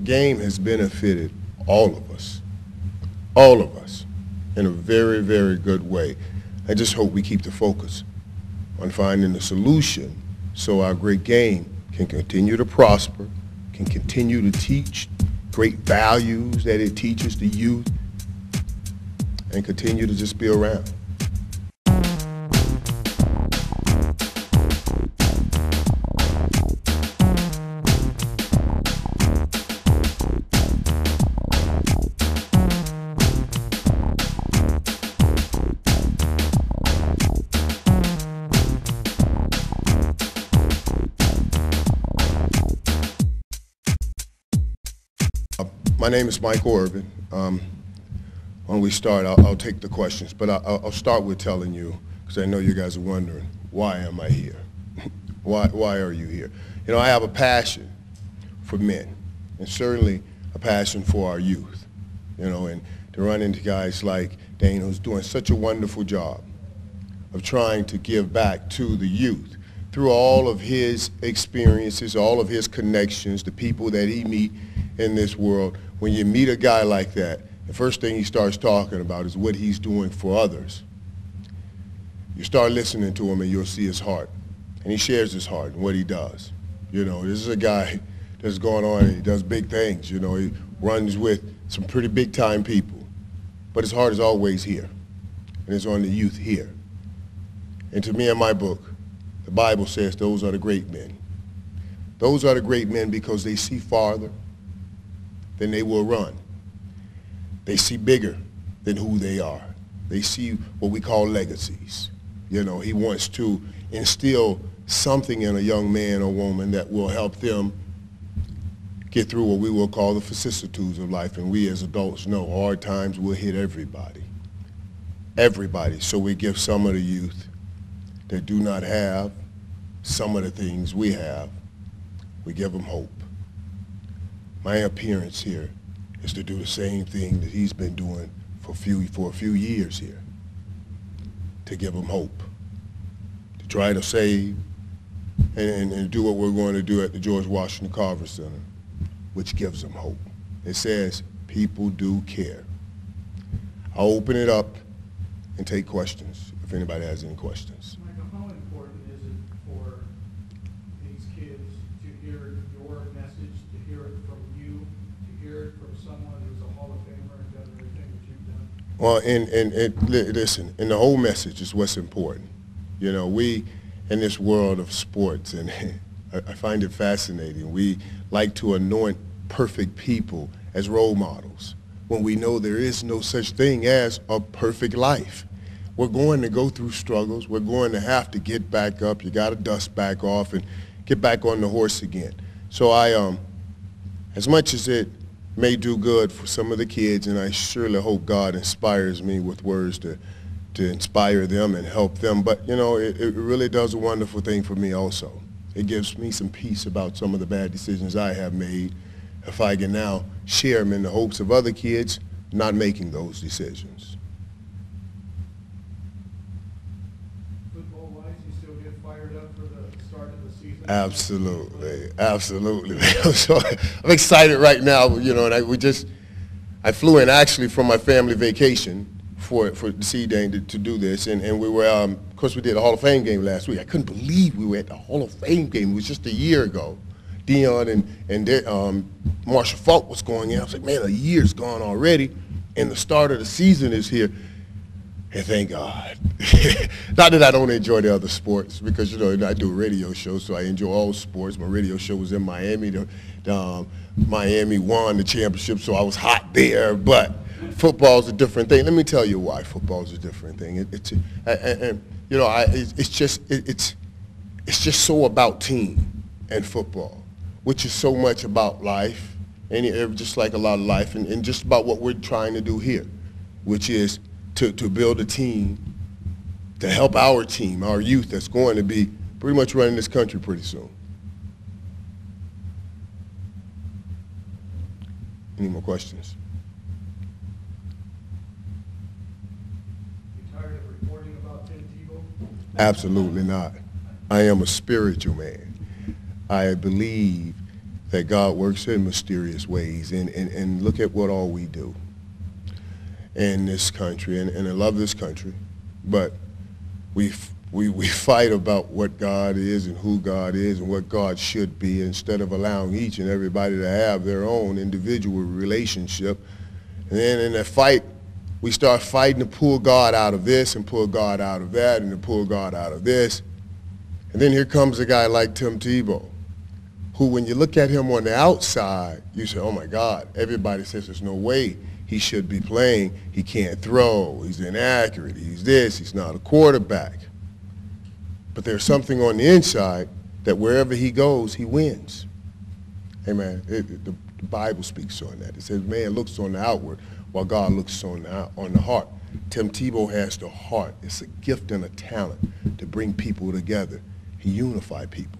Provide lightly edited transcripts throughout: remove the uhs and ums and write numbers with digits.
the game has benefited all of us, in a very, very good way. I just hope we keep the focus on finding the solution so our great game can continue to prosper, can continue to teach great values that it teaches the youth, and continue to just be around. My name is Micahel, Irvin. When we start, I'll take the questions, but I'll start with telling you, because I know you guys are wondering, why am I here? Why are you here? You know, I have a passion for men, and certainly a passion for our youth, you know, and to run into guys like Dane, who's doing such a wonderful job of trying to give back to the youth through all of his experiences, all of his connections, the people that he meet in this world. When you meet a guy like that, the first thing he starts talking about is what he's doing for others. You start listening to him and you'll see his heart. And he shares his heart and what he does. You know, this is a guy that's going on and he does big things. You know, he runs with some pretty big time people. But his heart is always here. And it's on the youth here. And to me in my book, the Bible says those are the great men. Those are the great men because they see farther than they will run. They see bigger than who they are. They see what we call legacies. You know, he wants to instill something in a young man or woman that will help them get through what we will call the vicissitudes of life. And we as adults know hard times will hit everybody. Everybody. So we give some of the youth that do not have some of the things we have, we give them hope. My appearance here is to do the same thing that he's been doing for a few years here, to give them hope, to try to save and do what we're going to do at the George Washington Carver Center, which gives them hope. It says people do care. I'll open it up and take questions if anybody has any questions. Micah, how important is it for these kids to hear your message, to hear it from you, to hear it from someone who's a Hall of Famer and done everything that you've done? Well, listen, and the whole message is what's important. You know, we, in this world of sports, and I find it fascinating, we like to anoint perfect people as role models when we know there is no such thing as a perfect life. We're going to go through struggles. We're going to have to get back up. You got to dust back off and get back on the horse again. So as much as it may do good for some of the kids, and I surely hope God inspires me with words to inspire them and help them, but you know, it really does a wonderful thing for me also. It gives me some peace about some of the bad decisions I have made if I can now share them in the hopes of other kids not making those decisions. Football-wise, you still get fired up for the start of the season? Absolutely, absolutely. So I'm excited right now, you know, and I flew in actually from my family vacation for the C-Dane to do this, and we were, of course we did a Hall of Fame game last week. I couldn't believe we were at the Hall of Fame game. It was just a year ago. Dion and Marshall Falk was going in. I was like, man, a year's gone already, and the start of the season is here. And thank God. Not that I don't enjoy the other sports, because, you know, I do a radio show, so I enjoy all sports. My radio show was in Miami. Miami won the championship, so I was hot there. But football's a different thing. Let me tell you why football's a different thing. You know, it's just so about team and football, which is so much about life, and just like a lot of life, and just about what we're trying to do here, which is to build a team to help our team, our youth that's going to be pretty much running this country pretty soon. Any more questions? You tired of reporting about Tim Tebow? Absolutely not. I am a spiritual man. I believe that God works in mysterious ways. And look at what all we do in this country. And I love this country, but we fight about what God is and who God is and what God should be, instead of allowing each and everybody to have their own individual relationship. And then in that fight, we start fighting to pull God out of this and pull God out of that and to pull God out of this. And then here comes a guy like Tim Tebow, who, when you look at him on the outside, you say, oh my God, everybody says there's no way he should be playing. He can't throw. He's inaccurate. He's this. He's not a quarterback. But there's something on the inside that wherever he goes, he wins. Amen. The Bible speaks on that. It says man looks on the outward while God looks on the heart. Tim Tebow has the heart. It's a gift and a talent to bring people together. He unifies people.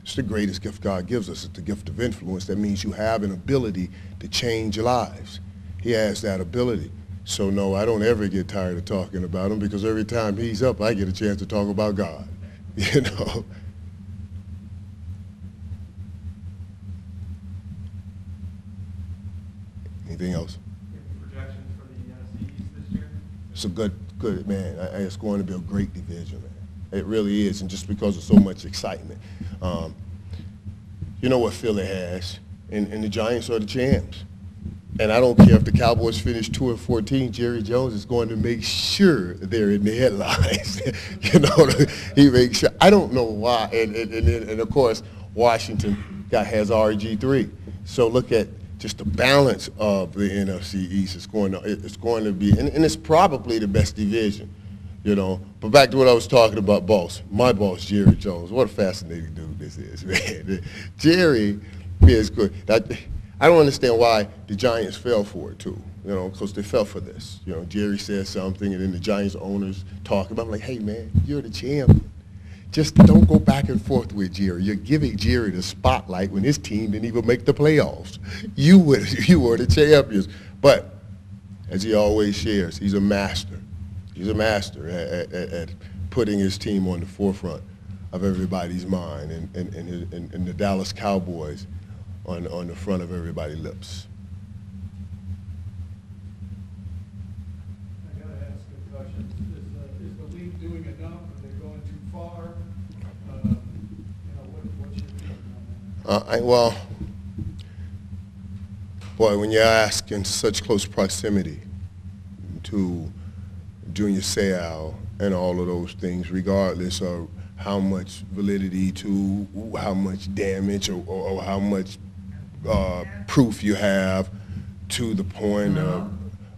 It's the greatest gift God gives us. It's the gift of influence. That means you have an ability to change lives. He has that ability. So no, I don't ever get tired of talking about him, because every time he's up, I get a chance to talk about God. You know? Anything else? Any projections for the NFC East this year? It's a good, man. It's going to be a great division, man. It really is, and just because of so much excitement. You know what Philly has, and the Giants are the champs. And I don't care if the Cowboys finish 2-14, Jerry Jones is going to make sure they're in the headlines. You know, he makes sure. I don't know why. And of course, Washington has RG3. So look at just the balance of the NFC East. It's going to be, and it's probably the best division. You know, but back to what I was talking about, my boss, Jerry Jones. What a fascinating dude this is, man. Jerry is good. I don't understand why the Giants fell for it, too, you know, because they fell for this. You know, Jerry says something, and then the Giants owners talk about it. I'm like, hey, man, you're the champion. Just don't go back and forth with Jerry. You're giving Jerry the spotlight when his team didn't even make the playoffs. You were the champions. But as he always shares, he's a master. He's a master at putting his team on the forefront of everybody's mind, and the Dallas Cowboys on the front of everybody's lips. I got to ask a question. Is the league doing enough? Are they going too far? You know, what's your opinion on that? Well, boy, when you're asked in such close proximity to Junior Seau and all of those things, regardless of how much validity to, how much damage, or how much proof you have to the point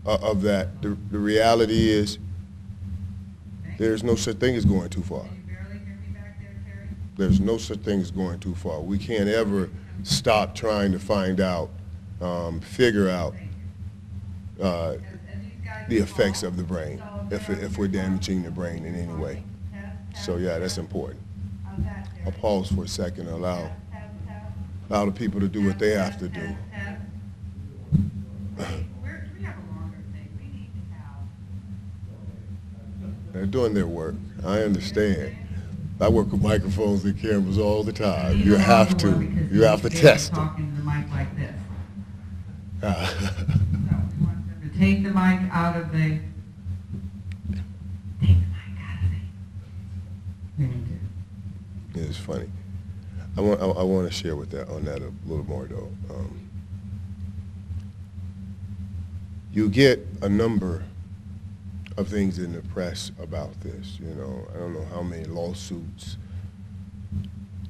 of that. The reality is there's no such thing as going too far. There's no such thing as going too far. We can't ever stop trying to find out, figure out the effects of the brain if we're damaging the brain in any way. So yeah, that's important. I'll pause for a second and allow the people to do what they have to do. They're doing their work. I understand. I work with microphones and cameras all the time. You have to. You have to test them. Talking to the mic like this. So we want them to take the mic out of the. Take the mic out of the. They need to. It's funny. I want to share with that on that a little more though. You get a number of things in the press about this. You know, I don't know how many lawsuits.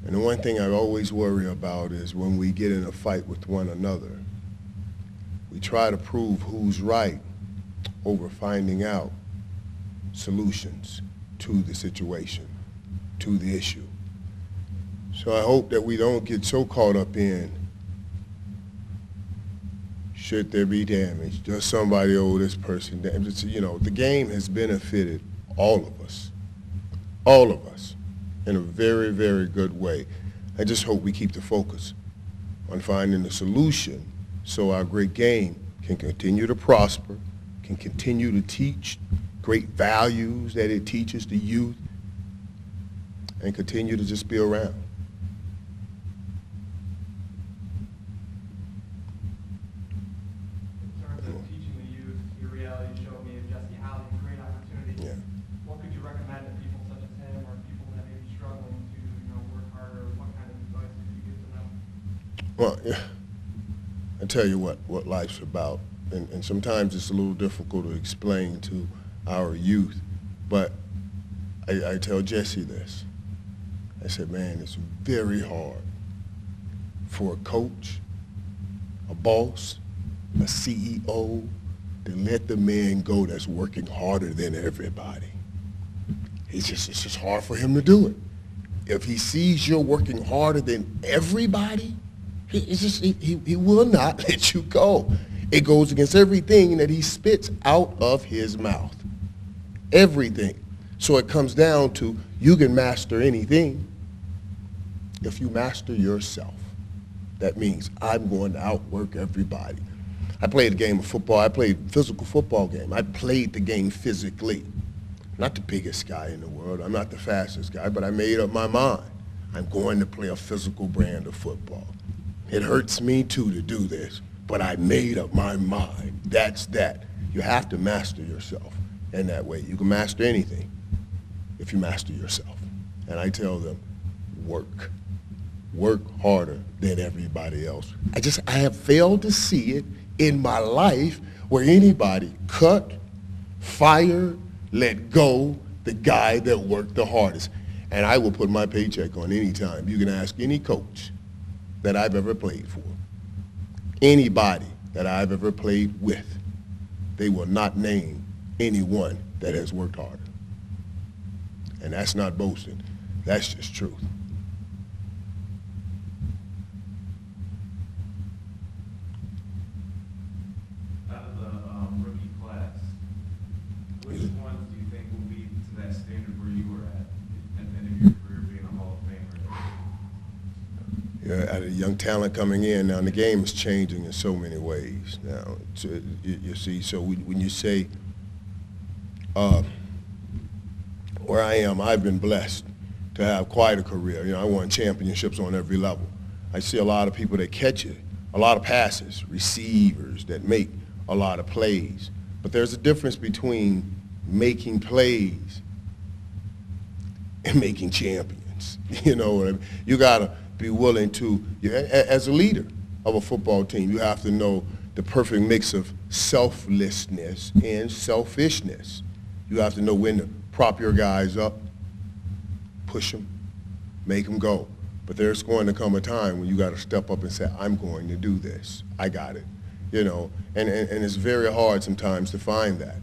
And the one thing I always worry about is when we get in a fight with one another, we try to prove who's right over finding out solutions to the situation, to the issue. So I hope that we don't get so caught up in, should there be damage? Does somebody owe this person damage? You know, the game has benefited all of us, in a very, very good way. I just hope we keep the focus on finding the solution so our great game can continue to prosper, can continue to teach great values that it teaches the youth, and continue to just be around. Well, yeah, I tell you what life's about, and sometimes it's a little difficult to explain to our youth, but I tell Jesse this. I said, man, it's very hard for a coach, a boss, a CEO to let the man go that's working harder than everybody. It's just hard for him to do it. If he sees you're working harder than everybody, he will not let you go. It goes against everything that he spits out of his mouth. Everything. So it comes down to you can master anything if you master yourself. That means I'm going to outwork everybody. I played a game of football. I played a physical football game. I played the game physically. Not the biggest guy in the world. I'm not the fastest guy, but I made up my mind. I'm going to play a physical brand of football. It hurts me too to do this, but I made up my mind. That's that. You have to master yourself in that way. You can master anything if you master yourself. And I tell them, work. Work harder than everybody else. I have failed to see it in my life where anybody cut, fired, let go the guy that worked the hardest. And I will put my paycheck on any time. You can ask any coach that I've ever played for, anybody that I've ever played with. They will not name anyone that has worked harder. And that's not boasting. That's just truth. Out of the rookie class, which ones do you think will be to that standard where you were at the end of your career being a Hall of Famer? Yeah, out of young talent coming in now, and the game is changing in so many ways now. You see, so when you say where I am, I've been blessed to have quite a career. You know, I won championships on every level. I see a lot of people that catch it, a lot of passes, receivers that make a lot of plays. But there's a difference between making plays and making champions. You know what I mean? You gotta be willing to, as a leader of a football team, you have to know the perfect mix of selflessness and selfishness. You have to know when to prop your guys up, push them, make them go. But there's going to come a time when you got to step up and say, I'm going to do this. I got it. You know, and it's very hard sometimes to find that.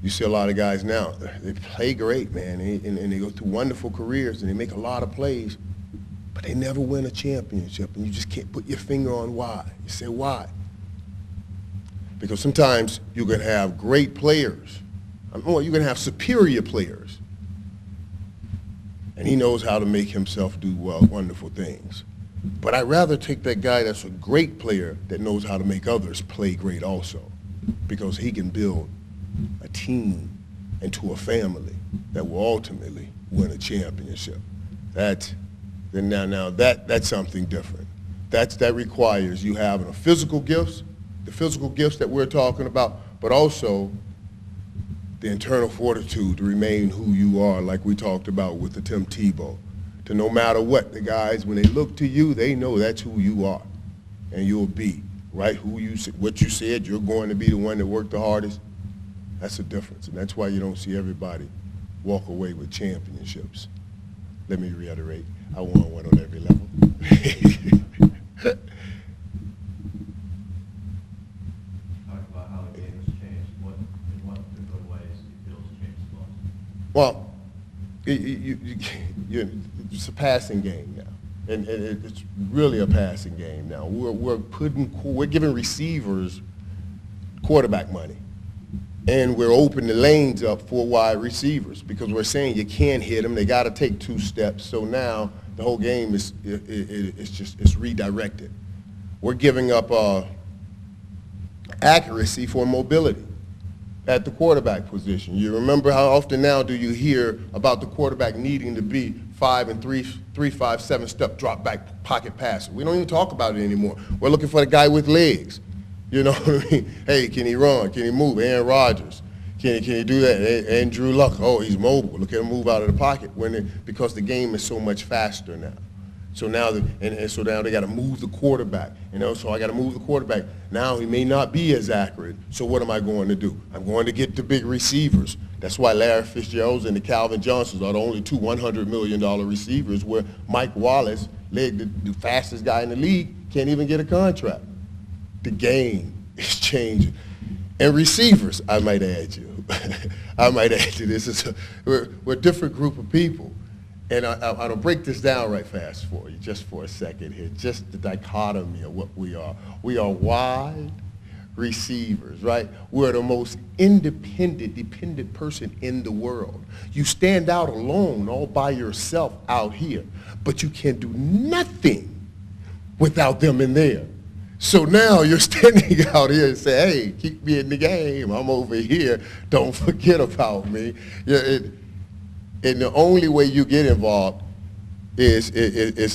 You see a lot of guys now, they play great, man, and they go through wonderful careers and they make a lot of plays, but they never win a championship, and you just can't put your finger on why. You say, why? Because sometimes you can have great players, or you can have superior players, and he knows how to make himself do wonderful things. But I'd rather take that guy that's a great player that knows how to make others play great also, because he can build a team into a family that will ultimately win a championship. That's something different. That requires you having a physical gifts, the physical gifts that we're talking about, but also the internal fortitude to remain who you are, like we talked about with the Tim Tebow. To no matter what, the guys, when they look to you, they know that's who you are, and you'll be, right? What you said, you're going to be the one that worked the hardest. That's the difference, and that's why you don't see everybody walk away with championships. Let me reiterate, I won one on every level. Talk about how the game has changed. In what particular ways do you feel it's changed the most? Well, it's a passing game now, and it's really a passing game now. We're giving receivers quarterback money, and we're opening the lanes up for wide receivers because we're saying you can't hit them; they got to take 2 steps. So now the whole game is redirected. We're giving up accuracy for mobility at the quarterback position. You remember how often now do you hear about the quarterback needing to be 5 and 3, 5, 7 step drop back pocket passer? We don't even talk about it anymore. We're looking for the guy with legs. You know what I mean? Hey, can he run? Can he move? Aaron Rodgers. Can he do that? Andrew Luck. Oh, he's mobile. Look at him move out of the pocket because the game is so much faster now. So now, so now they got to move the quarterback. So I got to move the quarterback. Now he may not be as accurate. So what am I going to do? I'm going to get the big receivers. That's why Larry Fitzgerald's and the Calvin Johnsons are the only two $100 million receivers, where Mike Wallace, the fastest guy in the league, can't even get a contract. The game is changing. And receivers, I might add you. I might add you. We're a different group of people. And I'll break this down right fast for you, just for a second here, just the dichotomy of what we are. We are wide receivers, right? We're the most independent, dependent person in the world. You stand out alone, all by yourself out here, but you can't do nothing without them in there. So now you're standing out here and say, hey, keep me in the game. I'm over here. Don't forget about me. And the only way you get involved is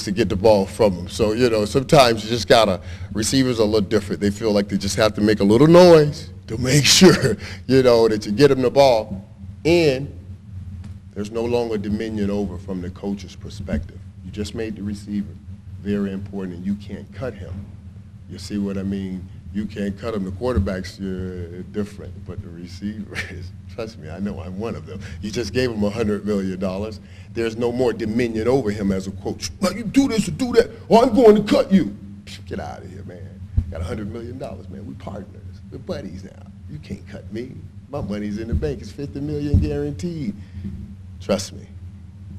to get the ball from them. So, sometimes you just receivers are a little different. They feel like they just have to make a little noise to make sure, that you get them the ball. And there's no longer dominion over from the coach's perspective. You just made the receiver very important, and you can't cut him. You see what I mean? You can't cut him. The quarterback's different, but the receiver is, trust me, I know I'm one of them. You just gave him $100 million. There's no more dominion over him as a coach. Now you do this or do that, or I'm going to cut you. Get out of here, man. Got $100 million, man. We partners. We're buddies now. You can't cut me. My money's in the bank. It's $50 million guaranteed. Trust me,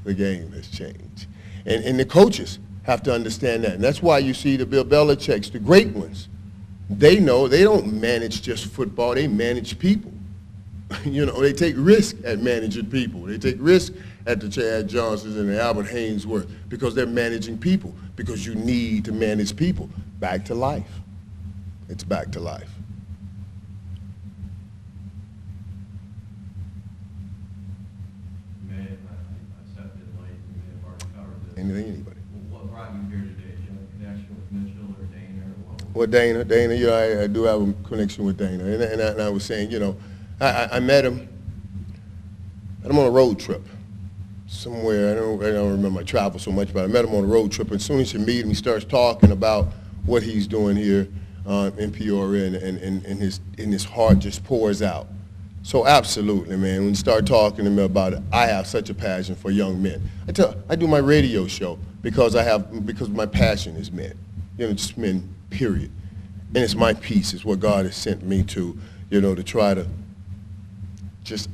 the game has changed. And the coaches have to understand that. And that's why you see the Bill Belichick's, the great ones. They know they don't manage just football. They manage people. They take risk at managing people. They take risk at the Chad Johnsons and the Albert Haynesworth because they're managing people, because you need to manage people. Back to life. It's back to life. Man, I stepped in late. You may have already covered this. Anybody. What brought you here today? Do you have a connection with Mitchell or Dana? Or what? Well, Dana, I do have a connection with Dana. And I was saying, I met him on a road trip somewhere. I don't remember my travel so much, but I met him on a road trip. And as soon as you meet him, he starts talking about what he's doing here in Peoria, and his heart just pours out. So absolutely, man, when you start talking to me about it, I have such a passion for young men. I do my radio show because my passion is men, just men, period. And it's my piece. It's what God has sent me to, to try to just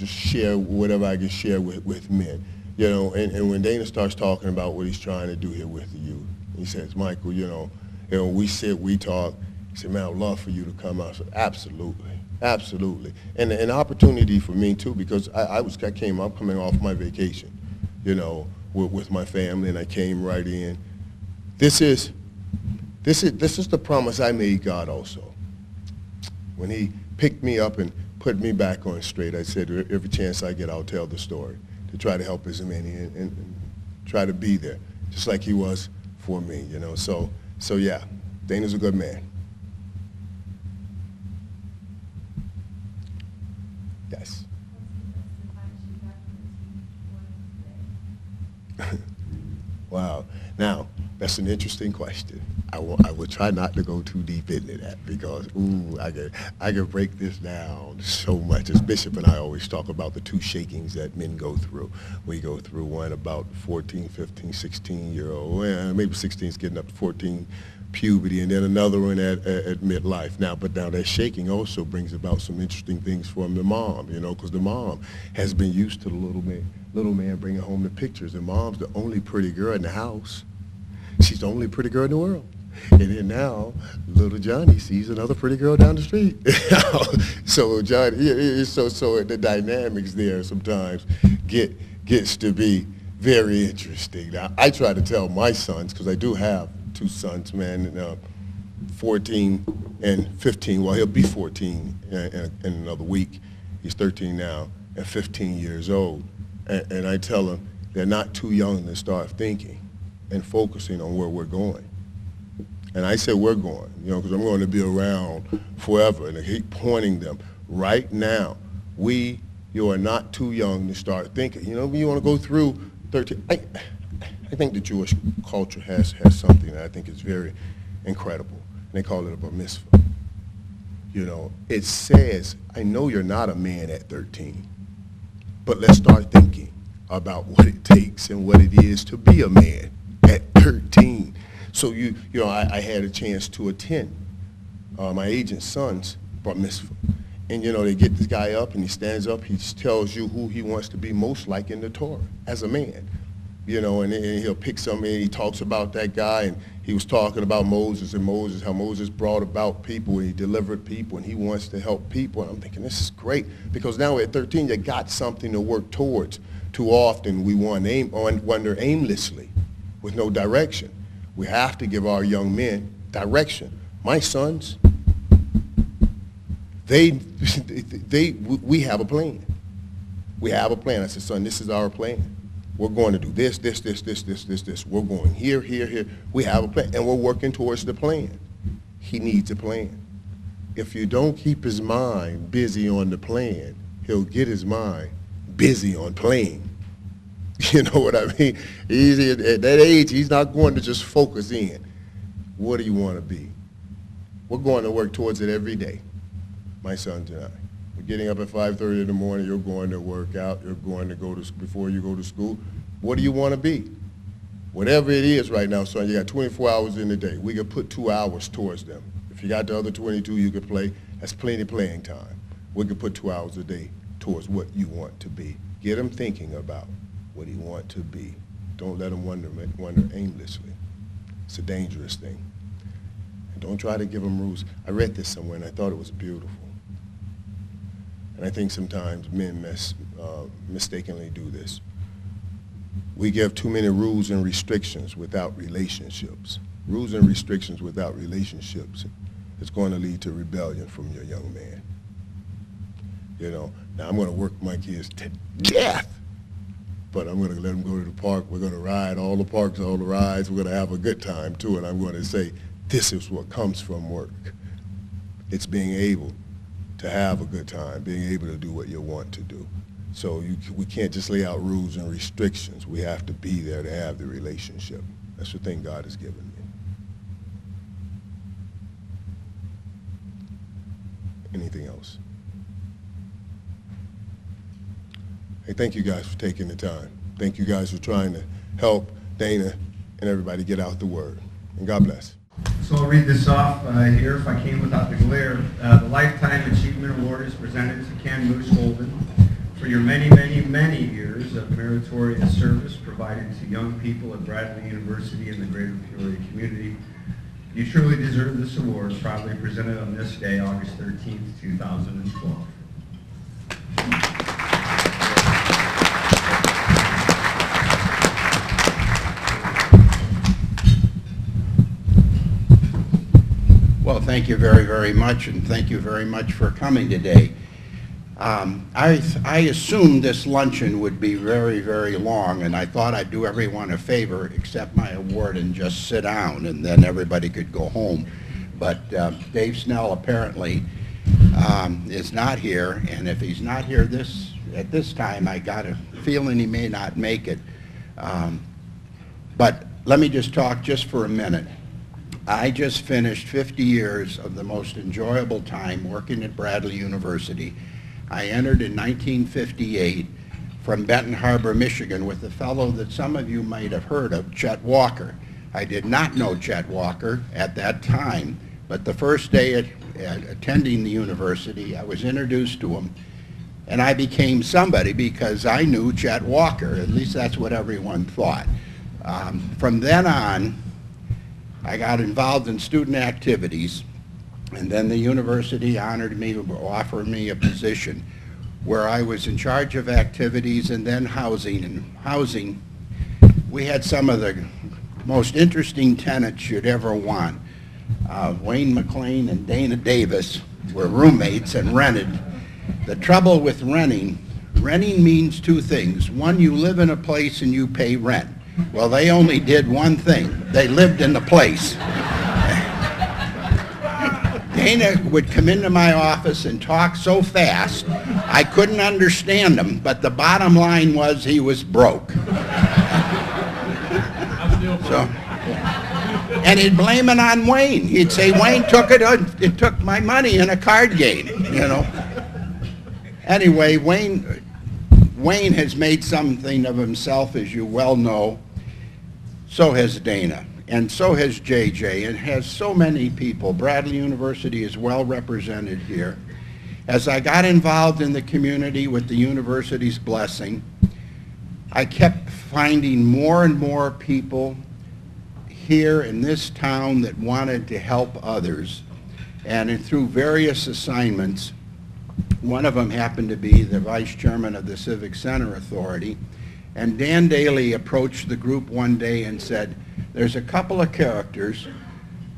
share whatever I can share with men, And when Dana starts talking about what he's trying to do here with the youth, he says, Michael, we sit, we talk. He said, man, I'd love for you to come out. I said, absolutely. Absolutely. And an opportunity for me, too, because I'm coming off my vacation, with my family, and I came right in. This is the promise I made God also. When he picked me up and put me back on straight, I said, every chance I get, I'll tell the story to try to help as many and try to be there, just like he was for me, So yeah, Dana's a good man. Yes. Wow. Now, that's an interesting question. I will try not to go too deep into that because, I could break this down so much. As Bishop and I always talk about the two shakings that men go through. We go through one about 14, 15, 16-year-old, maybe 16 is getting up to 14, puberty, and then another one at midlife. Now that shaking also brings about some interesting things from the mom, because the mom has been used to the little man bringing home the pictures. And mom's the only pretty girl in the house. She's the only pretty girl in the world. And then now, little Johnny sees another pretty girl down the street. So the dynamics there sometimes gets to be very interesting. Now, I try to tell my sons, because I do have two sons, man, 14 and 15. Well, he'll be 14 in another week. He's 13 now and 15 years old. And I tell them they're not too young to start thinking and focusing on where we're going. And I say we're going, because I'm going to be around forever. And I keep pointing them right now. You are not too young to start thinking. You want to go through 13. I think the Jewish culture has something that I think is very incredible. And they call it a bar mitzvah. You know, it says, I know you're not a man at 13, but let's start thinking about what it takes and what it is to be a man at 13. So, you know, I had a chance to attend my agent's son's bar mitzvah. And, you know, they get this guy up, and he stands up. He tells you who he wants to be most like in the Torah as a man. You know, and he'll pick something, and he talks about that guy, and he was talking about Moses, how Moses brought about people, and he delivered people, and he wants to help people. And I'm thinking, this is great, because now at 13, you got something to work towards. Too often, we wander aimlessly with no direction. We have to give our young men direction. My sons, we have a plan. We have a plan. I said, son, this is our plan. We're going to do this. We're going here. We have a plan, and we're working towards the plan. He needs a plan. If you don't keep his mind busy on the plan, he'll get his mind busy on playing. You know what I mean? At that age, he's not going to just focus in. What do you want to be? We're going to work towards it every day, my sons and I. We're getting up at 5:30 in the morning. You're going to work out. You're going to go to, before you go to school. What do you want to be? Whatever it is right now, son, you got 24 hours in the day. We could put 2 hours towards them. If you got the other 22, you could play. That's plenty of playing time. We could put 2 hours a day towards what you want to be. Get them thinking about what he want to be. Don't let them wander aimlessly. It's a dangerous thing. And don't try to give them rules. I read this somewhere, and I thought it was beautiful. And I think sometimes men mistakenly do this. We give too many rules and restrictions without relationships. Rules and restrictions without relationships is going to lead to rebellion from your young man. You know, now I'm going to work my kids to death, but I'm going to let them go to the park. We're going to ride all the parks, all the rides. We're going to have a good time too, and I'm going to say, this is what comes from work. It's being able to have a good time, being able to do what you want to do. So we can't just lay out rules and restrictions. We have to be there to have the relationship. That's the thing God has given me. Anything else? Hey, thank you guys for taking the time. Thank you guys for trying to help Dana and everybody get out the word. And God bless. So I'll read this off here, if I can without the glare. The Lifetime Achievement Award is presented to Ken Moose Goldin for your many, many, many years of meritorious service provided to young people at Bradley University and the greater Peoria community. You truly deserve this award, proudly presented on this day, August 13th, 2012. Well, thank you very, very much, and thank you very much for coming today. I assumed this luncheon would be very, very long, and I thought I'd do everyone a favor, accept my award, and just sit down, and then everybody could go home. But Dave Snell apparently is not here, and if he's not here at this time, I got a feeling he may not make it. But let me just talk just for a minute. I just finished 50 years of the most enjoyable time working at Bradley University. I entered in 1958 from Benton Harbor, Michigan, with a fellow that some of you might have heard of, Chet Walker. I did not know Chet Walker at that time, but the first day attending the university, I was introduced to him, and I became somebody because I knew Chet Walker. At least that's what everyone thought. From then on, I got involved in student activities, and then the university honored me, offered me a position where I was in charge of activities and then housing. And housing, we had some of the most interesting tenants you'd ever want. Wayne McLean and Dana Davis were roommates and rented. The trouble with renting means two things. One, you live in a place and you pay rent. Well, they only did one thing. They lived in the place. Dana would come into my office and talk so fast, I couldn't understand him, but the bottom line was he was broke. So, and he'd blame it on Wayne. He'd say, Wayne took it took my money in a card game, you know. Anyway, Wayne has made something of himself, as you well know. So has Dana, and so has JJ, and has so many people. Bradley University is well represented here. As I got involved in the community with the university's blessing, I kept finding more and more people here in this town that wanted to help others. And through various assignments, one of them happened to be the vice chairman of the Civic Center Authority. And Dan Daly approached the group one day and said, there's a couple of characters,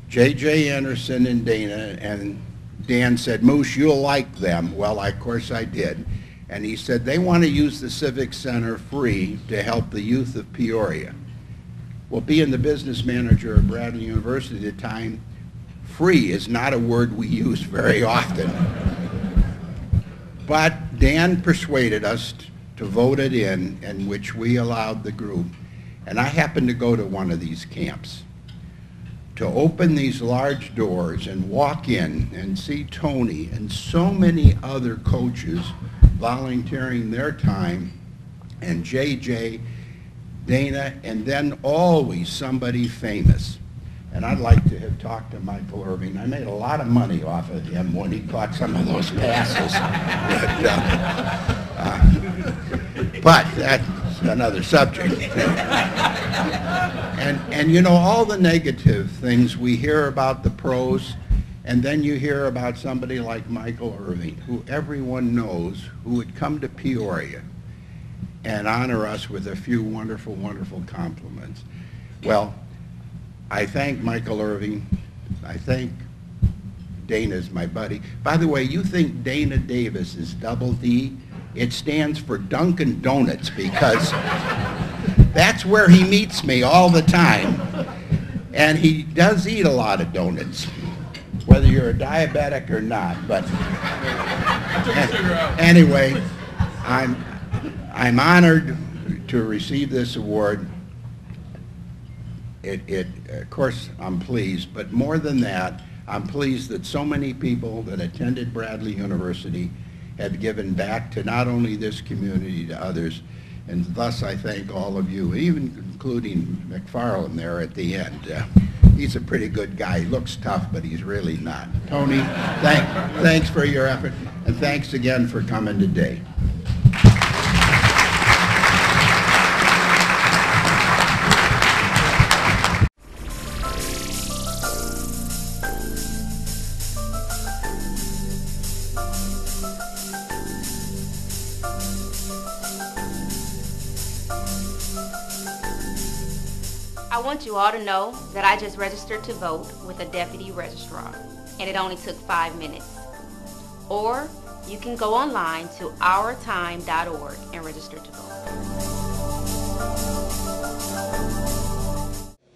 J.J. Anderson and Dana, and Dan said, Moose, you'll like them. Well, of course I did. And he said, they want to use the Civic Center free to help the youth of Peoria. Well, being the business manager of Bradley University at the time, free is not a word we use very often. But Dan persuaded us to vote it in which we allowed the group. And I happened to go to one of these camps. To open these large doors and walk in and see Tony and so many other coaches volunteering their time, and JJ, Dana, and then always somebody famous. And I'd like to have talked to Micahel Irvin. I made a lot of money off of him when he caught some of those passes. But that's another subject. And you know, all the negative things we hear about the pros, and then you hear about somebody like Micahel Irvin, who everyone knows, who would come to Peoria and honor us with a few wonderful, wonderful compliments. Well, I thank Micahel Irvin. I thank Dana's my buddy. By the way, you think Dana Davis is double D? It stands for Dunkin' Donuts, because that's where he meets me all the time. And he does eat a lot of donuts, whether you're a diabetic or not. But anyway, I'm honored to receive this award. Of course, I'm pleased, but more than that, I'm pleased that so many people that attended Bradley University have given back to not only this community, to others, and thus I thank all of you, even including McFarland there at the end. He's a pretty good guy. He looks tough, but he's really not. Tony, thanks for your effort, and thanks again for coming today. I want you all to know that I just registered to vote with a deputy registrar, and it only took 5 minutes. Or you can go online to ourtime.org and register to vote.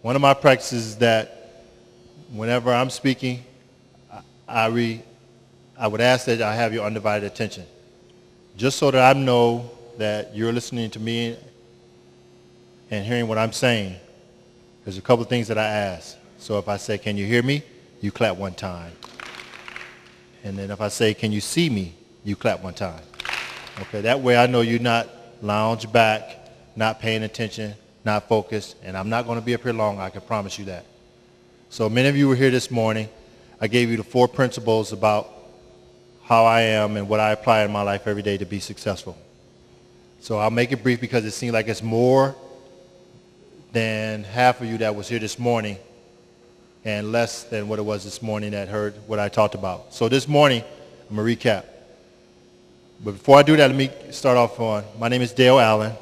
One of my practices is that whenever I'm speaking, I would ask that I have your undivided attention, just so that I know that you're listening to me and hearing what I'm saying. There's a couple of things that I ask. So if I say, can you hear me? You clap one time. And then if I say, can you see me? You clap one time. Okay, that way I know you're not lounged back, not paying attention, not focused, and I'm not going to be up here long, I can promise you that. So many of you were here this morning. I gave you the 4 principles about how I am and what I apply in my life every day to be successful. So I'll make it brief because it seems like it's more than half of you that was here this morning and less than what it was this morning that heard what I talked about. So this morning, I'm going to recap. But before I do that, let me start off on, my name is Dale Allen.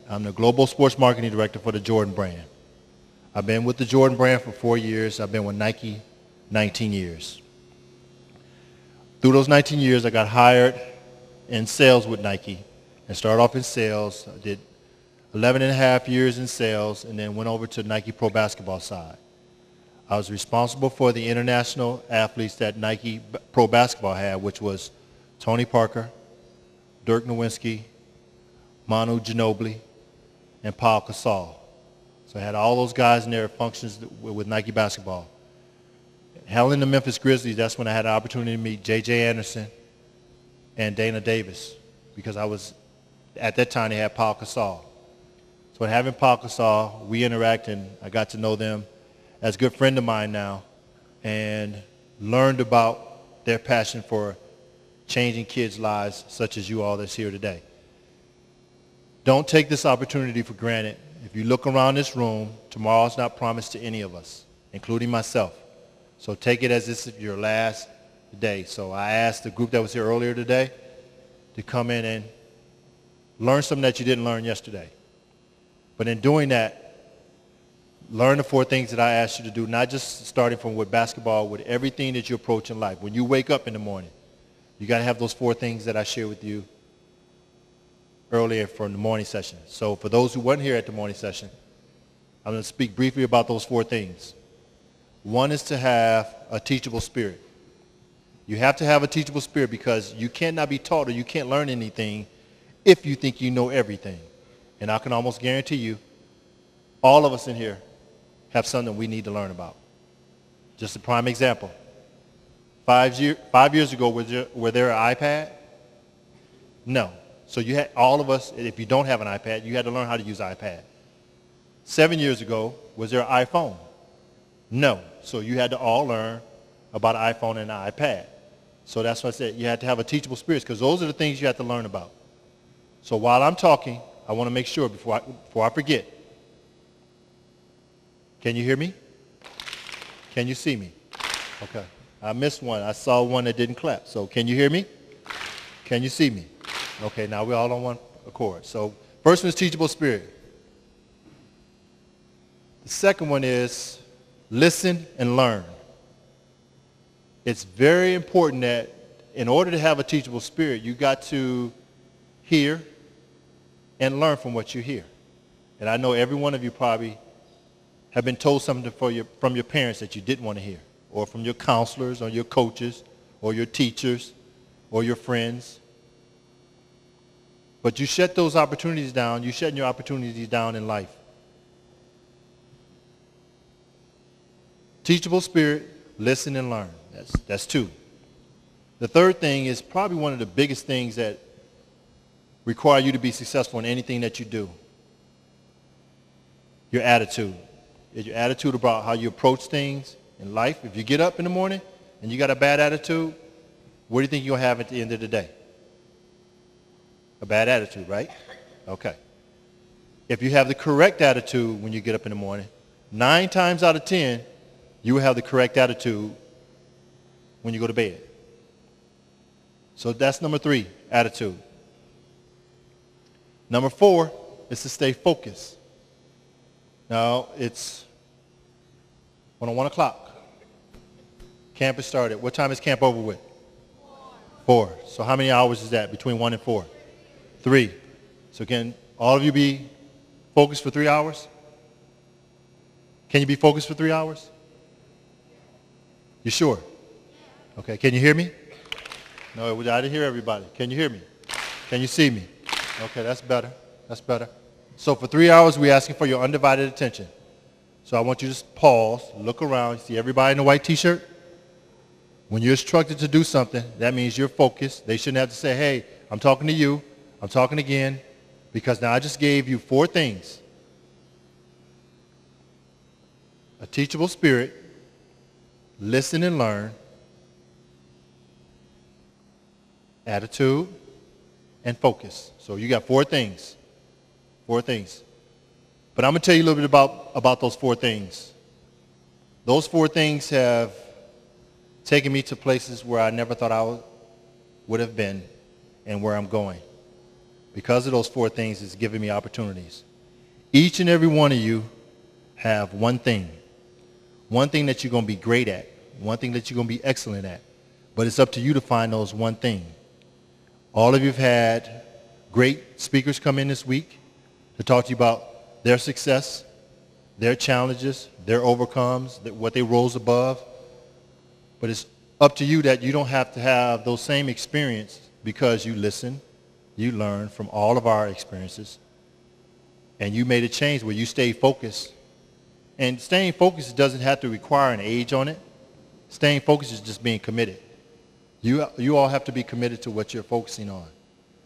I'm the Global Sports Marketing Director for the Jordan brand. I've been with the Jordan brand for 4 years. I've been with Nike 19 years. Through those 19 years, I got hired in sales with Nike and started off in sales. I did 11 and a half years in sales, and then went over to the Nike Pro Basketball side. I was responsible for the international athletes that Nike Pro Basketball had, which was Tony Parker, Dirk Nowitzki, Manu Ginobili, and Paul Gasol. So I had all those guys in there functions with Nike basketball. Hell in the Memphis Grizzlies, that's when I had the opportunity to meet J.J. Anderson and Dana Davis, because at that time they had Paul Gasol. So having Paul Gasol, we interact, and I got to know them as a good friend of mine now, and learned about their passion for changing kids' lives, such as you all that's here today. Don't take this opportunity for granted. If you look around this room, tomorrow's not promised to any of us, including myself. So take it as this is your last day. So I asked the group that was here earlier today to come in and learn something that you didn't learn yesterday. But in doing that, learn the 4 things that I asked you to do, not just starting from with basketball, with everything that you approach in life. When you wake up in the morning, you got to have those 4 things that I shared with you earlier from the morning session. So for those who weren't here at the morning session, I'm going to speak briefly about those 4 things. One is to have a teachable spirit. You have to have a teachable spirit because you cannot be taught or you can't learn anything if you think you know everything. And I can almost guarantee you, all of us in here have something we need to learn about. Just a prime example. 5 years ago, were there an iPad? No. So you had, all of us, if you don't have an iPad, you had to learn how to use an iPad. 7 years ago, was there an iPhone? No. So you had to all learn about an iPhone and an iPad. So that's why I said you had to have a teachable spirit, because those are the things you have to learn about. So while I'm talking, I want to make sure before I forget. Can you hear me? Can you see me? Okay. I missed one. I saw one that didn't clap. So can you hear me? Can you see me? Okay, now we're all on one accord. So first one is teachable spirit. The second one is listen and learn. It's very important that in order to have a teachable spirit, you got to hear and learn from what you hear. And I know every one of you probably have been told something from your parents that you didn't want to hear, or from your counselors or your coaches or your teachers or your friends. But you shut those opportunities down. You're shutting your opportunities down in life. Teachable spirit, listen and learn. That's 2. The third thing is probably one of the biggest things that require you to be successful in anything that you do. Your attitude. Is your attitude about how you approach things in life? If you get up in the morning and you got a bad attitude, what do you think you'll have at the end of the day? A bad attitude, right? Okay. If you have the correct attitude when you get up in the morning, 9 times out of 10, you will have the correct attitude when you go to bed. So that's number 3, attitude. Number 4 is to stay focused. Now, it's 1 o'clock. Camp has started. What time is camp over with? 4. So how many hours is that between 1 and 4? 3. So can all of you be focused for 3 hours? Can you be focused for 3 hours? You sure? Okay, can you hear me? No, I didn't hear everybody. Can you hear me? Can you see me? Okay, that's better. That's better. So for 3 hours, we're asking for your undivided attention. So I want you to just pause, look around, see everybody in the white T-shirt? When you're instructed to do something, that means you're focused. They shouldn't have to say, hey, I'm talking to you. I'm talking again. Because now I just gave you 4 things. A teachable spirit, listen and learn, attitude, and focus. So you got 4 things. 4 things. But I'm going to tell you a little bit about those 4 things. Those 4 things have taken me to places where I never thought I would have been and where I'm going. Because of those 4 things, it's given me opportunities. Each and every one of you have one thing that you're going to be great at, one thing that you're going to be excellent at. But it's up to you to find those one thing. All of you have had great speakers come in this week to talk to you about their success, their challenges, their overcomes, what they rose above. But it's up to you that you don't have to have those same experience, because you listen, you learn from all of our experiences, and you made a change where you stayed focused And staying focused doesn't have to require an age on it. Staying focused is just being committed. You all have to be committed to what you're focusing on.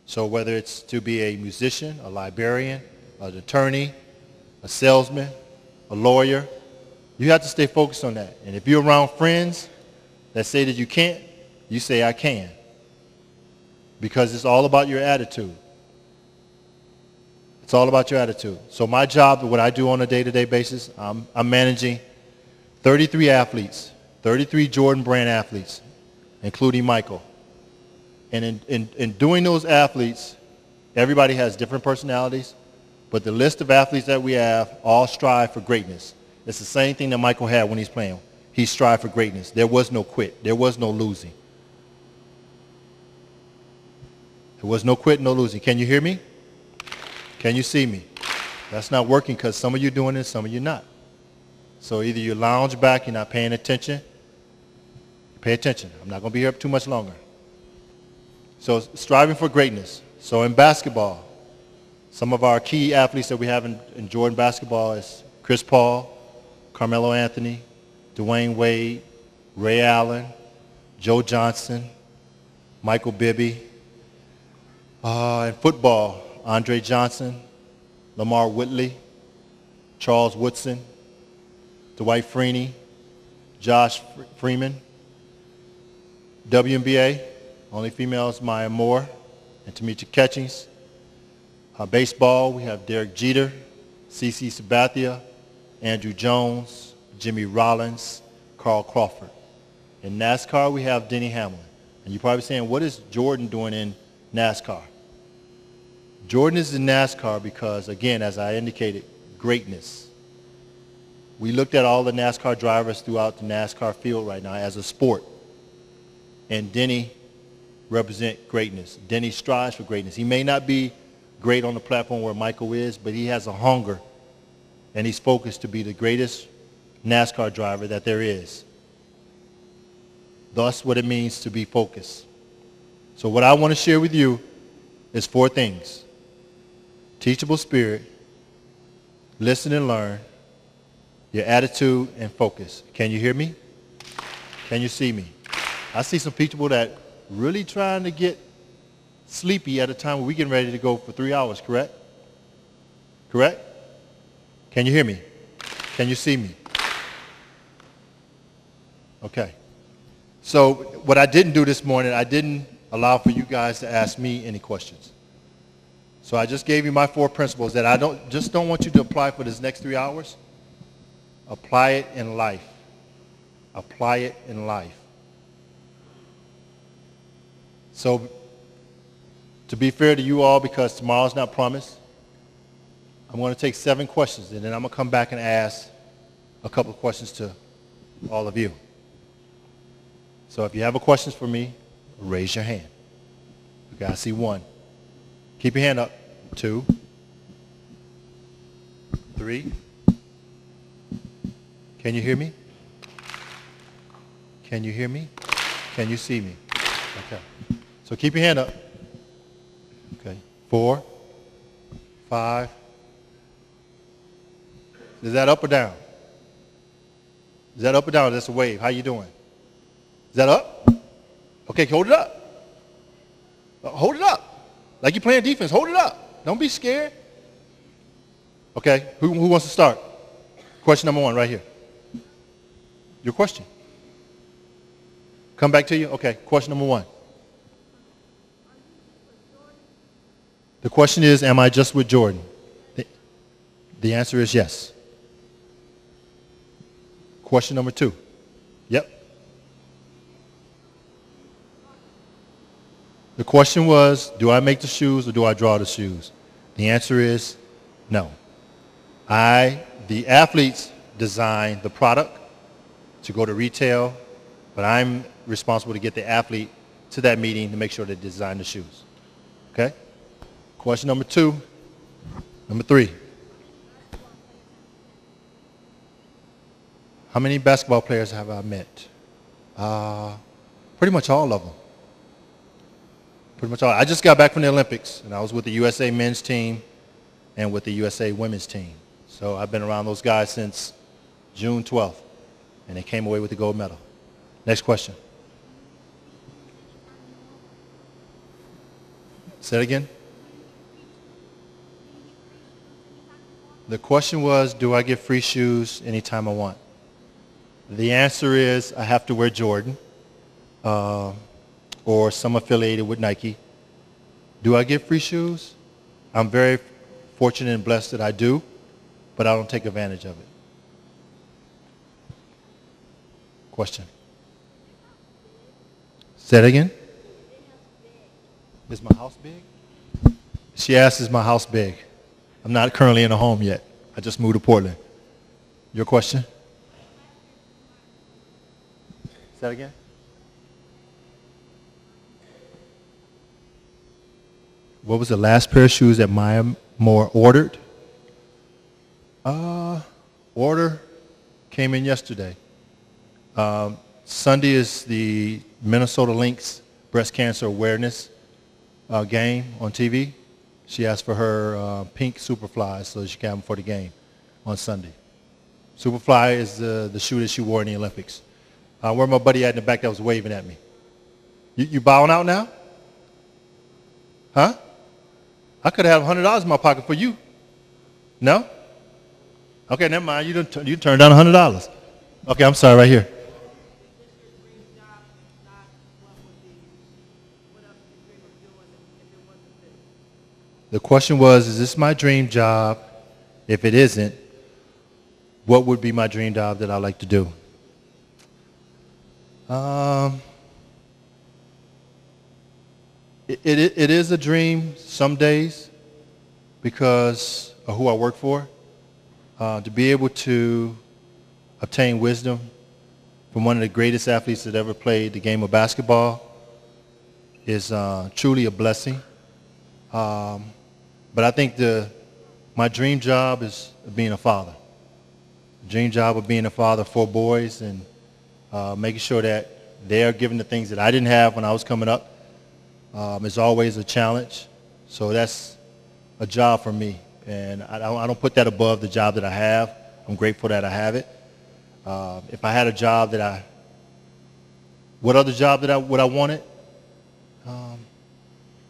So whether it's to be a musician, a librarian, an attorney, a salesman, a lawyer, you have to stay focused on that. And if you're around friends that say that you can't, you say I can. Because it's all about your attitude. It's all about your attitude. So my job, what I do on a day-to-day basis, I'm managing 33 athletes, 33 Jordan brand athletes, including Michael. And in doing those athletes, everybody has different personalities, but the list of athletes that we have all strive for greatness. It's the same thing that Michael had when he's playing. He strived for greatness. There was no quit. There was no losing. There was no quit, no losing. Can you hear me? Can you see me? That's not working because some of you are doing it, some of you not. So either you lounge back, you're not paying attention. Pay attention. I'm not going to be here too much longer. So striving for greatness. So in basketball, some of our key athletes that we have in Jordan basketball is Chris Paul, Carmelo Anthony, Dwayne Wade, Ray Allen, Joe Johnson, Michael Bibby. In football, Andre Johnson, Lamar Whitley, Charles Woodson, Dwight Freeney, Josh Freeman. WNBA, only females, Maya Moore and Tamika Catchings. Baseball, we have Derek Jeter, CeCe Sabathia, Andrew Jones, Jimmy Rollins, Carl Crawford. In NASCAR, we have Denny Hamlin. And you're probably saying, what is Jordan doing in NASCAR? Jordan is in NASCAR because, again, as I indicated, greatness. We looked at all the NASCAR drivers throughout the NASCAR field right now as a sport. And Denny represents greatness. Denny strives for greatness. He may not be great on the platform where Michael is, but he has a hunger, and he's focused to be the greatest NASCAR driver that there is. Thus, what it means to be focused. So what I want to share with you is 4 things. Teachable spirit, listen and learn, your attitude, and focus. Can you hear me? Can you see me? I see some people that really trying to get sleepy at a time when we're getting ready to go for 3 hours, correct? Correct? Can you hear me? Can you see me? Okay. So what I didn't do this morning, I didn't allow for you guys to ask me any questions. So I just gave you my 4 principles that I don't want you to apply for this next 3 hours. Apply it in life. Apply it in life. So to be fair to you all, because tomorrow's not promised, I'm going to take 7 questions, and then I'm going to come back and ask a couple of questions to all of you. So if you have a question for me, raise your hand. Okay, I see 1. Keep your hand up. 2. 3. Can you hear me? Can you hear me? Can you see me? Okay. So keep your hand up. Okay. 4. 5. Is that up or down? Is that up or down? That's a wave. How you doing? Is that up? Okay, hold it up. Hold it up. Like you're playing defense. Hold it up. Don't be scared. Okay, who wants to start? Question number 1 right here. Your question. Come back to you? Okay, question number 1. The question is, am I just with Jordan? The answer is yes. Question number 2. Yep. The question was, do I make the shoes or do I draw the shoes? The answer is no. The athletes design the product to go to retail, but I'm responsible to get the athlete to that meeting to make sure they design the shoes. Okay? Question number 2. Number 3. How many basketball players have I met? Pretty much all of them. Pretty much all. I just got back from the Olympics, and I was with the USA men's team and with the USA women's team. So I've been around those guys since June 12th, and they came away with the gold medal. Next question. Say it again. The question was, do I get free shoes anytime I want? The answer is I have to wear Jordan or some affiliated with Nike. Do I get free shoes? I'm very fortunate and blessed that I do, but I don't take advantage of it. Question. Say it again. Is my house big? She asked, is my house big? I'm not currently in a home yet. I just moved to Portland. Your question? Say that again. What was the last pair of shoes that Maya Moore ordered? Order came in yesterday. Sunday is the Minnesota Lynx breast cancer awareness game on TV. She asked for her pink Superfly so she can have them for the game on Sunday. Superfly is the shoe that she wore in the Olympics. Where my buddy at in the back that was waving at me? You bowing out now? Huh? I could have $100 in my pocket for you. No? Okay, never mind. You turned down $100. Okay, I'm sorry, right here. The question was, is this my dream job? If it isn't, what would be my dream job that I like to do? It is a dream some days because of who I work for. To be able to obtain wisdom from one of the greatest athletes that ever played the game of basketball is truly a blessing. But I think my dream job is being a father. The dream job of being a father for boys and making sure that they are given the things that I didn't have when I was coming up is always a challenge. So that's a job for me. And I don't put that above the job that I have. I'm grateful that I have it. If I had a job what other job would I want it?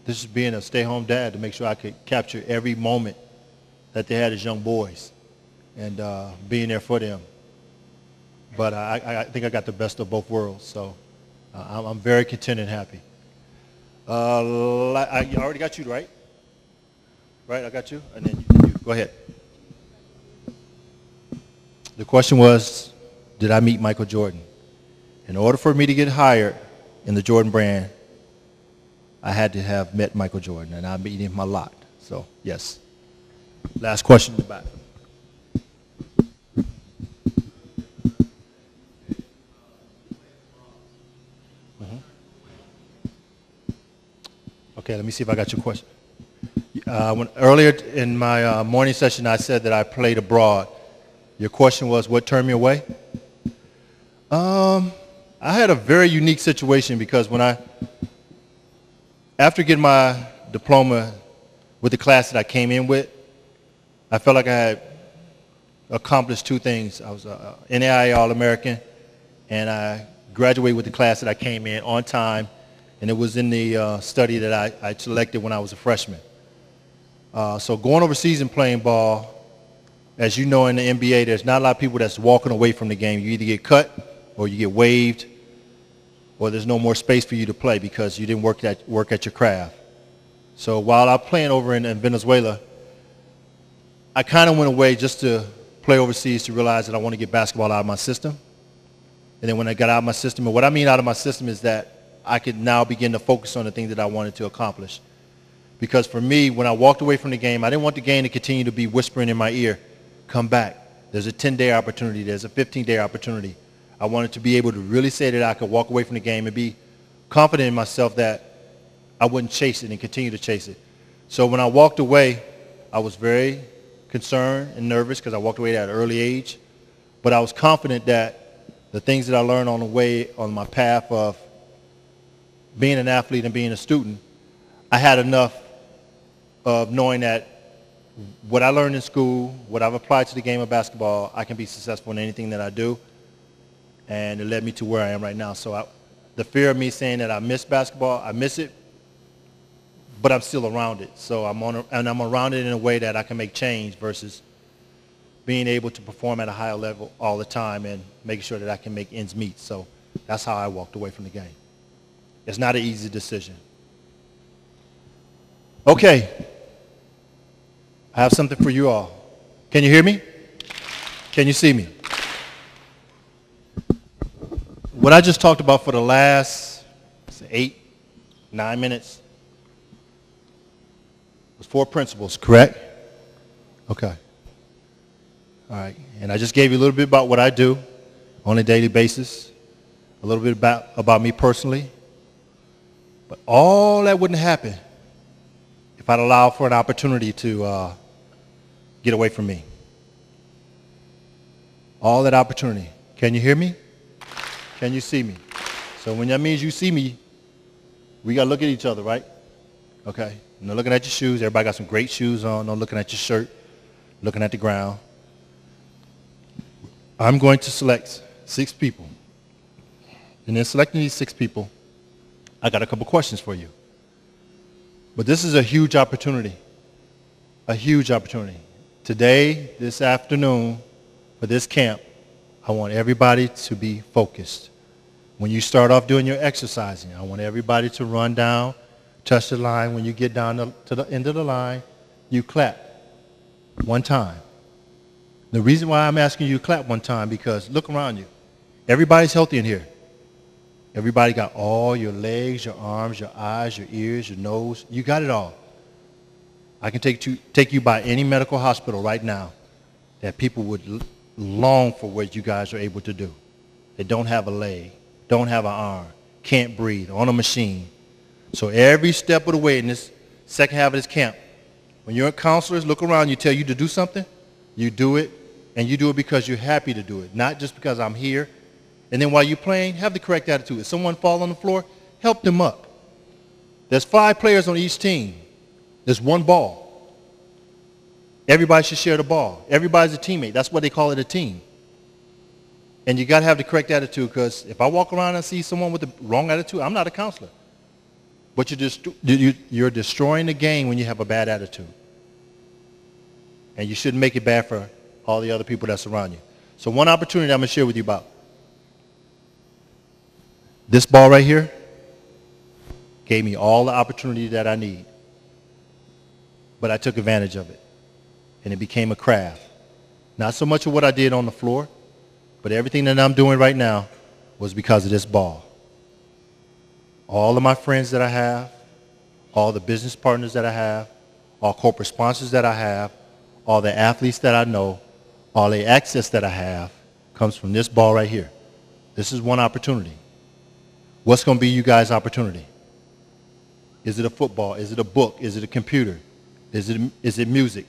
This is being a stay-home dad to make sure I could capture every moment that they had as young boys and being there for them. But I think I got the best of both worlds, so I'm very content and happy. I already got you, right? Right, I got you? And then you. Go ahead. The question was, did I meet Michael Jordan? In order for me to get hired in the Jordan brand, I had to have met Michael Jordan, and I meet him a lot. So, yes. Last question in the back. Okay, let me see if I got your question. Earlier in my morning session, I said that I played abroad. Your question was, what turned me away? I had a very unique situation because after getting my diploma with the class that I came in with, I felt like I had accomplished two things. I was an NAIA All-American, and I graduated with the class that I came in on time, and it was in the study that I selected when I was a freshman. So going overseas and playing ball, as you know in the NBA, there's not a lot of people that's walking away from the game. You either get cut or you get waived, or there's no more space for you to play because you didn't work at your craft. So while I'm playing over in Venezuela, I kind of went away just to play overseas to realize that I want to get basketball out of my system. And then when I got out of my system, and what I mean out of my system is that I could now begin to focus on the things that I wanted to accomplish. Because for me, when I walked away from the game, I didn't want the game to continue to be whispering in my ear, come back. There's a 10-day opportunity. There's a 15-day opportunity. I wanted to be able to really say that I could walk away from the game and be confident in myself that I wouldn't chase it and continue to chase it. So when I walked away, I was very concerned and nervous because I walked away at an early age. But I was confident that the things that I learned on the way, on my path of being an athlete and being a student, I had enough of knowing that what I learned in school, what I've applied to the game of basketball, I can be successful in anything that I do. And it led me to where I am right now. So the fear of me saying that I miss basketball, I miss it, but I'm still around it. So I'm around it in a way that I can make change versus being able to perform at a higher level all the time and making sure that I can make ends meet. So that's how I walked away from the game. It's not an easy decision. Okay. I have something for you all. Can you hear me? Can you see me? What I just talked about for the last 8, 9 minutes was 4 principles, correct? Okay. All right. And I just gave you a little bit about what I do on a daily basis, a little bit about me personally. But all that wouldn't happen if I'd allow for an opportunity to get away from me. All that opportunity. Can you hear me? Can you see me? So when that means you see me, we got to look at each other, right? Okay. No looking at your shoes. Everybody got some great shoes on. No looking at your shirt. Looking at the ground. I'm going to select 6 people. And in selecting these 6 people, I got a couple questions for you. But this is a huge opportunity. A huge opportunity. Today, this afternoon, for this camp, I want everybody to be focused. When you start off doing your exercising, I want everybody to run down, touch the line. When you get down to the end of the line, you clap 1 time. The reason why I'm asking you to clap 1 time, because look around you. Everybody's healthy in here. Everybody got all your legs, your arms, your eyes, your ears, your nose. You got it all. I can take you by any medical hospital right now that people would long for what you guys are able to do. They don't have a leg, don't have an arm, can't breathe, on a machine. So every step of the way in this second half of this camp, when your counselors look around, you tell you to do something, you do it, and you do it because you're happy to do it, not just because I'm here. And then while you're playing, have the correct attitude. If someone falls on the floor, help them up. There's 5 players on each team. There's 1 ball. Everybody should share the ball. Everybody's a teammate. That's what they call it, a team. And you got to have the correct attitude, because if I walk around and see someone with the wrong attitude, I'm not a counselor. But you're destroying the game when you have a bad attitude. And you shouldn't make it bad for all the other people that surround you. So one opportunity I'm going to share with you about. This ball right here gave me all the opportunity that I need. But I took advantage of it. And it became a craft. Not so much of what I did on the floor, but everything that I'm doing right now was because of this ball. All of my friends that I have, all the business partners that I have, all corporate sponsors that I have, all the athletes that I know, all the access that I have comes from this ball right here. This is one opportunity. What's going to be you guys' opportunity? Is it a football? Is it a book? Is it a computer? Is it music?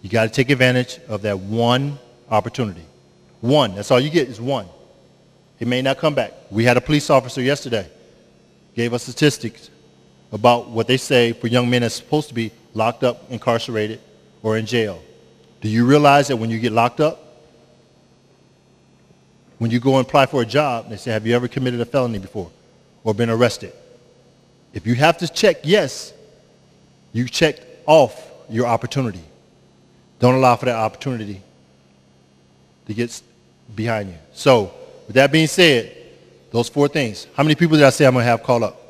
You got to take advantage of that one opportunity. One. That's all you get is one. It may not come back. We had a police officer yesterday. Gave us statistics about what they say for young men that's supposed to be locked up, incarcerated, or in jail. Do you realize that when you get locked up, when you go and apply for a job, they say, have you ever committed a felony before or been arrested? If you have to check yes, you checked off your opportunity. Don't allow for that opportunity to get behind you. So, with that being said, those 4 things. How many people did I say I'm going to have call up?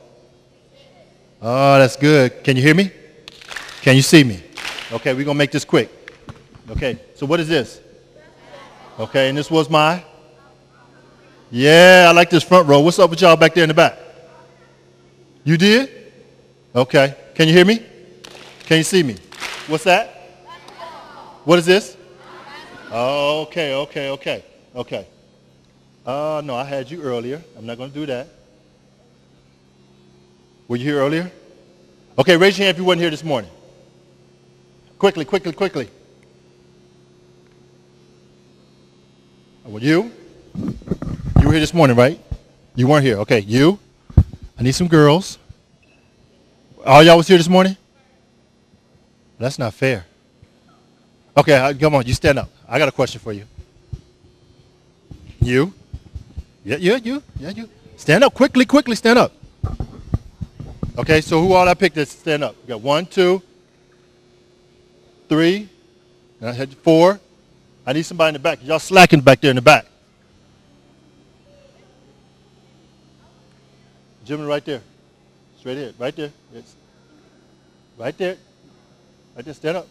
Oh, that's good. Can you hear me? Can you see me? Okay, we're going to make this quick. Okay, so what is this? Okay, and this was my? Yeah, I like this front row. What's up with y'all back there in the back? You did? Okay. Can you hear me? Can you see me? What's that? What is this? Oh, okay. No, I had you earlier. I'm not going to do that. Were you here earlier? Okay, raise your hand if you weren't here this morning. Quickly. Well, you were here this morning, right? You weren't here. Okay, you. I need some girls. All y'all was here this morning? That's not fair. Okay, come on, you stand up. I got a question for you. You? Yeah, you. Stand up, quickly, stand up. Okay, so who all I picked to stand up? We got 1, 2, 3, and I had 4. I need somebody in the back. Y'all slacking back there in the back. Gentleman right there. Straight ahead, right there. Yes. Right there. Right there, stand up.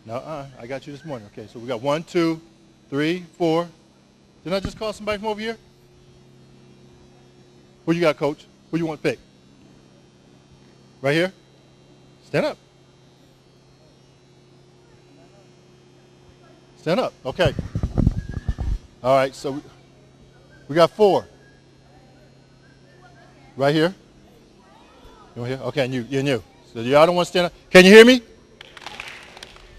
No, I got you this morning. Okay, so we got 1, 2, 3, 4. Didn't I just call somebody from over here? Who you got, Coach? Who you want to pick? Right here? Stand up. Stand up. Okay. All right, so we got 4. Right here? You here? Okay, and you. So y'all don't want to stand up. Can you hear me?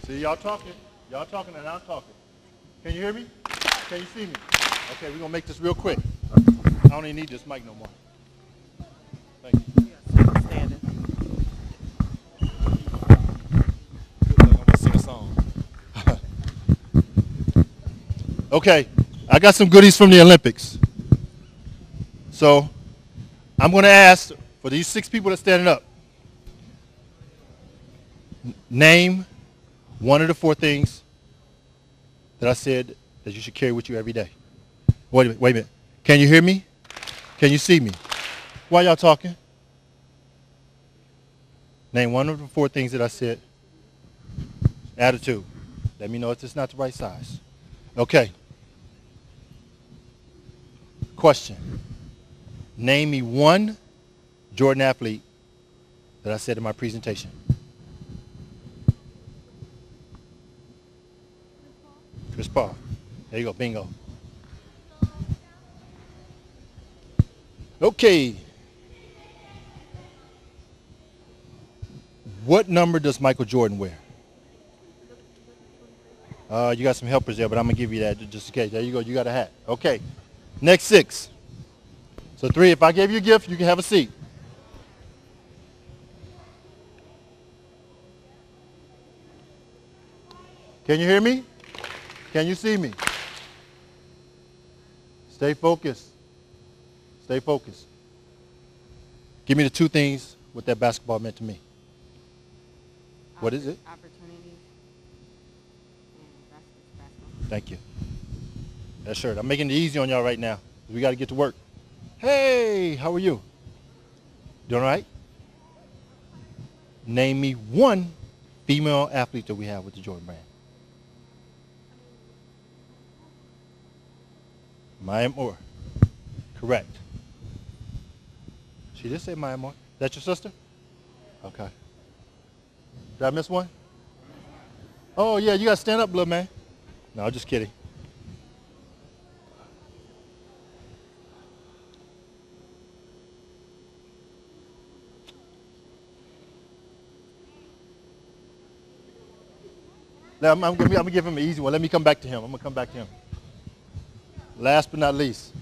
See, y'all talking. Y'all talking and I'm talking. Can you hear me? Can you see me? Okay, we're going to make this real quick. I don't even need this mic no more. Thank you. Standing. Good luck, I'm going to sing a song. Okay, I got some goodies from the Olympics. So I'm going to ask for these 6 people that are standing up, name one of the 4 things that I said that you should carry with you every day. Wait a minute. Can you hear me? Can you see me? Why y'all talking? Name one of the 4 things that I said. Attitude. Let me know if it's not the right size. Okay. Question. Name me one Jordan athlete that I said in my presentation. Chris Paul. There you go. Bingo. Okay. What number does Michael Jordan wear? You got some helpers there, but I'm going to give you that just in case. There you go. You got a hat. Okay. Next 6. So 3, if I gave you a gift, you can have a seat. Can you hear me? Can you see me? Stay focused. Stay focused. Give me the 2 things what that basketball meant to me. What is it? Opportunities and basketball. Thank you. That's sure. I'm making it easy on y'all right now. We got to get to work. Hey, how are you? Doing all right? Name me one female athlete that we have with the Jordan brand. Maya Moore. Correct. She did say Maya Moore. That your sister? Okay. Did I miss one? Oh, yeah, you got to stand up, little man. No, I'm just kidding. Now, I'm going to give him an easy one. Let me come back to him. I'm going to come back to him. Last but not least.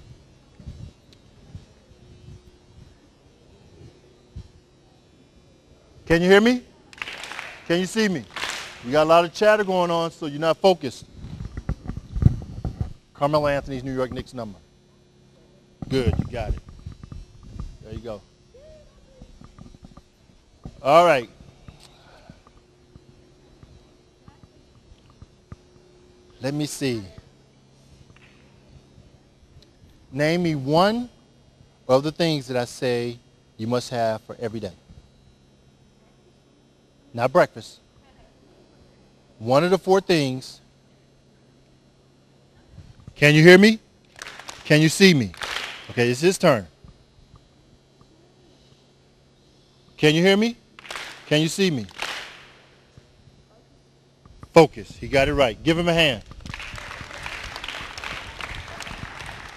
Can you hear me? Can you see me? We got a lot of chatter going on, so you're not focused. Carmelo Anthony's New York Knicks number. Good, you got it. There you go. All right. Let me see. Name me one of the things that I say you must have for every day. Not breakfast. One of the 4 things. Can you hear me? Can you see me? Okay, it's his turn. Can you hear me? Can you see me? Focus. He got it right. Give him a hand.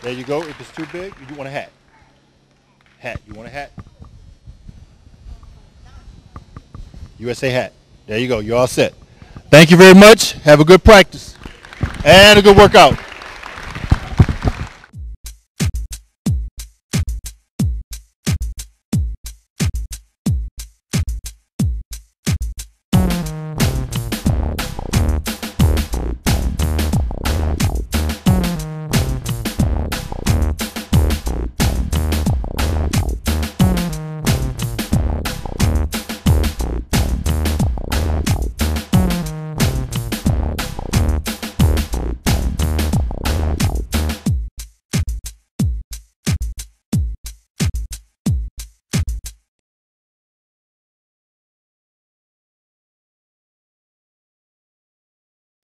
There you go. If it's too big, you want a hat. Hat. You want a hat? USA hat. There you go. You're all set. Thank you very much. Have a good practice and a good workout.